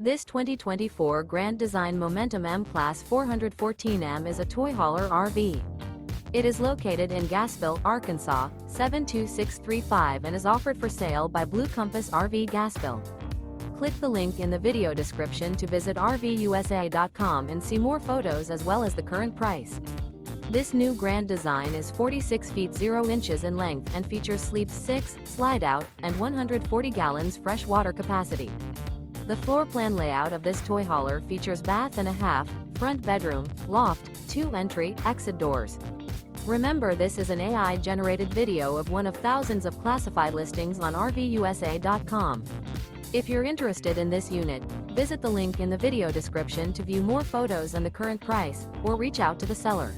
This 2024 Grand Design Momentum M-Class 414M is a toy hauler RV. It is located in Gassville, Arkansas, 72635 and is offered for sale by Blue Compass RV Gassville. Click the link in the video description to visit RVUSA.com and see more photos as well as the current price. This new Grand Design is 46 feet 0 inches in length and features sleep 6, slide-out, and 140 gallons fresh water capacity. The floor plan layout of this toy hauler features bath and a half, front bedroom, loft, 2 entry/exit doors. Remember, this is an AI-generated video of one of thousands of classified listings on RVUSA.com. If you're interested in this unit, visit the link in the video description to view more photos and the current price, or reach out to the seller.